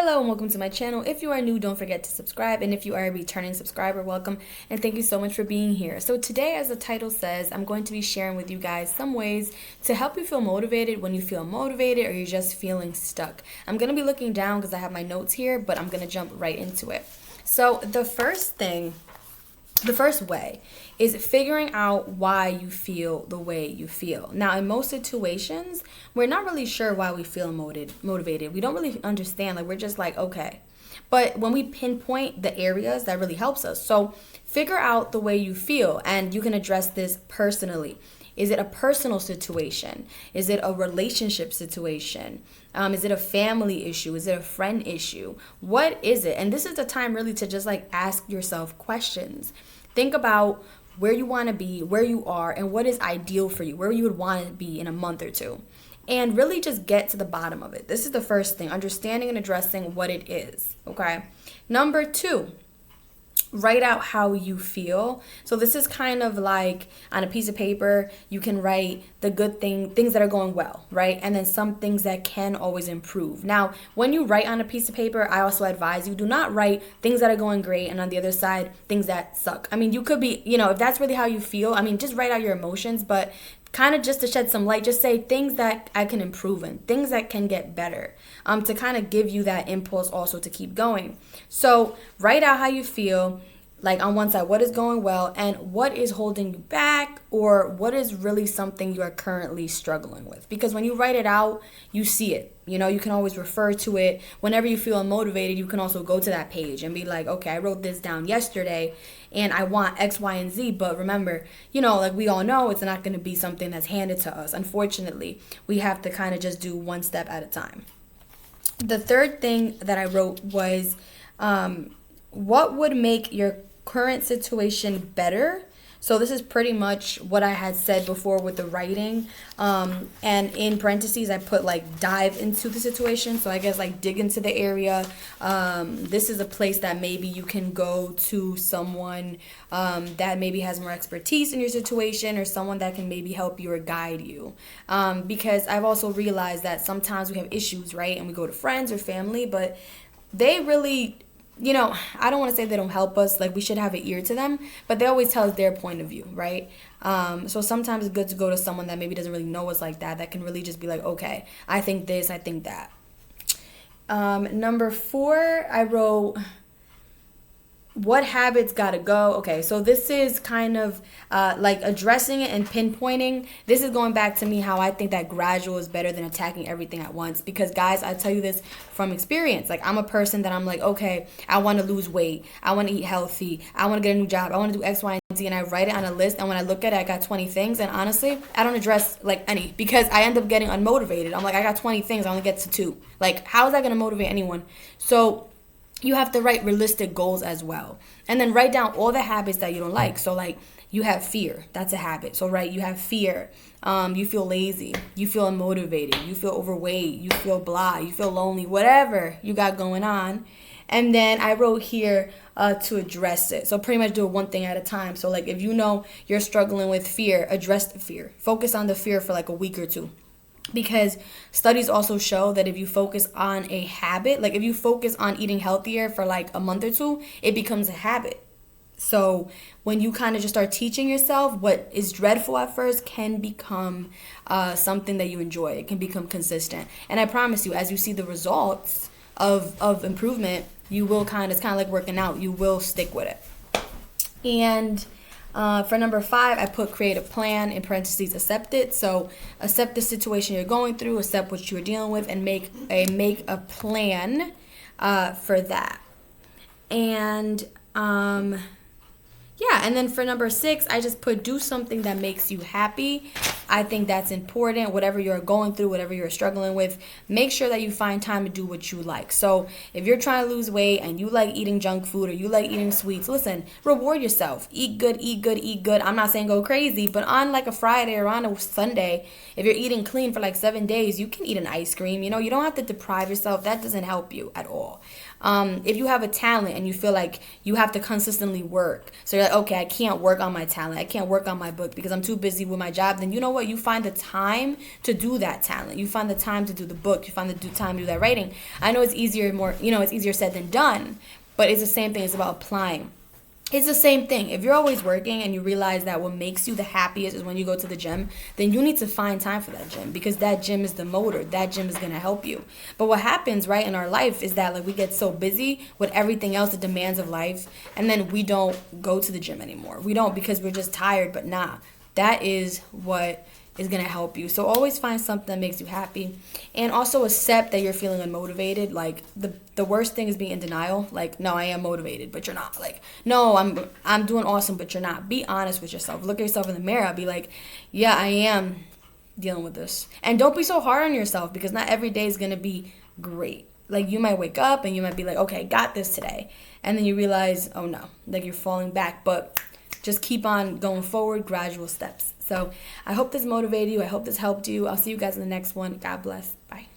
Hello and welcome to my channel. If you are new, don't forget to subscribe, and if you are a returning subscriber, welcome and thank you so much for being here. So today, as the title says, I'm going to be sharing with you guys some ways to help you feel motivated when you feel motivated or you're just feeling stuck. I'm going to be looking down because I have my notes here, but I'm going to jump right into it. So the first way is figuring out why you feel the way you feel. Now, in most situations, we're not really sure why we feel motivated. We don't really understand. We're just like, okay. But when we pinpoint the areas, that really helps us. So figure out the way you feel, and you can address this personally. Is it a personal situation? Is it a relationship situation? Is it a family issue? Is it a friend issue? What is it? And this is the time really to just ask yourself questions. Think about where you want to be, where you are, and what is ideal for you, where you would want to be in a month or two. And really just get to the bottom of it. This is the first thing, understanding and addressing what it is, okay? Number 2, write out how you feel. So this is kind of like on a piece of paper, you can write the good things that are going well, right? And then some things that can always improve. Now, when you write on a piece of paper, I also advise you do not write things that are going great and on the other side, things that suck. I mean, you could be, if that's really how you feel, just write out your emotions, but kind of just to shed some light, just say things that I can improve in, things that can get better, to kind of give you that impulse also to keep going. So write out how you feel, on one side, what is going well and what is holding you back, or what is really something you are currently struggling with. Because when you write it out, you see it. You can always refer to it. Whenever you feel unmotivated, you can also go to that page and be like, okay, I wrote this down yesterday and I want X, Y, and Z. But remember, we all know it's not going to be something that's handed to us. Unfortunately, we have to kind of just do one step at a time. The third thing that I wrote was, what would make your current situation better? So this is pretty much what I had said before with the writing, and in parentheses I put dive into the situation. So I guess dig into the area. This is a place that maybe you can go to someone that maybe has more expertise in your situation, or someone that can maybe help you or guide you, because I've also realized that sometimes we have issues, right? And we go to friends or family, but they really, I don't want to say they don't help us. We should have an ear to them, but they always tell us their point of view, right? So sometimes it's good to go to someone that maybe doesn't really know us like that can really just be like, okay, I think this, I think that. Number 4, I wrote, what habits gotta go? Okay, so this is kind of addressing it and pinpointing. This is going back to me how I think that gradual is better than attacking everything at once. Because guys, I tell you this from experience. I'm a person that I'm okay, I want to lose weight, I want to eat healthy, I want to get a new job, I want to do X, Y, and Z, and I write it on a list. And when I look at it, I got 20 things, and honestly, I don't address any, because I end up getting unmotivated. I'm I got 20 things, I only get to 2. How is that going to motivate anyone? So you have to write realistic goals as well. And then write down all the habits that you don't like. So you have fear. That's a habit. So you have fear. You feel lazy. You feel unmotivated. You feel overweight. You feel blah. You feel lonely. Whatever you got going on. And then I wrote here to address it. So pretty much do it one thing at a time. So if you're struggling with fear, address the fear. Focus on the fear for a week or 2. Because studies also show that if you focus on a habit, if you focus on eating healthier for a month or 2, it becomes a habit. So when you kind of just start teaching yourself, what is dreadful at first can become something that you enjoy. It can become consistent. And I promise you, as you see the results of improvement, you will it's kind of like working out. You will stick with it. And for number 5, I put create a plan, in parentheses, accept it. So accept the situation you're going through, accept what you're dealing with, and make a plan for that. And and then for number 6, I just put do something that makes you happy. I think that's important. Whatever you're going through, whatever you're struggling with, make sure that you find time to do what you like. So if you're trying to lose weight and you like eating junk food or you like eating sweets, listen, reward yourself. Eat good, eat good, eat good. I'm not saying go crazy, but on a Friday or on a Sunday, if you're eating clean for 7 days, you can eat an ice cream. You don't have to deprive yourself. That doesn't help you at all. If you have a talent and you feel like you have to consistently work, so you're okay, I can't work on my talent, I can't work on my book because I'm too busy with my job, then you know what? what? You find the time to do that talent. You find the time to do the book. You find the time to do that writing. I know it's easier, it's easier said than done, but it's the same thing. It's about applying. It's the same thing. If you're always working and you realize that what makes you the happiest is when you go to the gym, then you need to find time for that gym, because that gym is the motor. That gym is going to help you. But what happens, right, in our life is that, like, we get so busy with everything else, the demands of life, and then we don't go to the gym anymore. We don't, because we're just tired. But nah, that is what is going to help you. So always find something that makes you happy, and also accept that you're feeling unmotivated. Like, the worst thing is being in denial. Like, no, I am motivated, but you're not. Like, no, I'm doing awesome, but you're not. Be honest with yourself. Look at yourself in the mirror. Be like, yeah, I am dealing with this. And don't be so hard on yourself, because not every day is going to be great. Like, you might wake up and you might be like, okay, got this today, and then you realize, oh no, like, you're falling back. But just keep on going forward, gradual steps. So I hope this motivated you. I hope this helped you. I'll see you guys in the next one. God bless. Bye.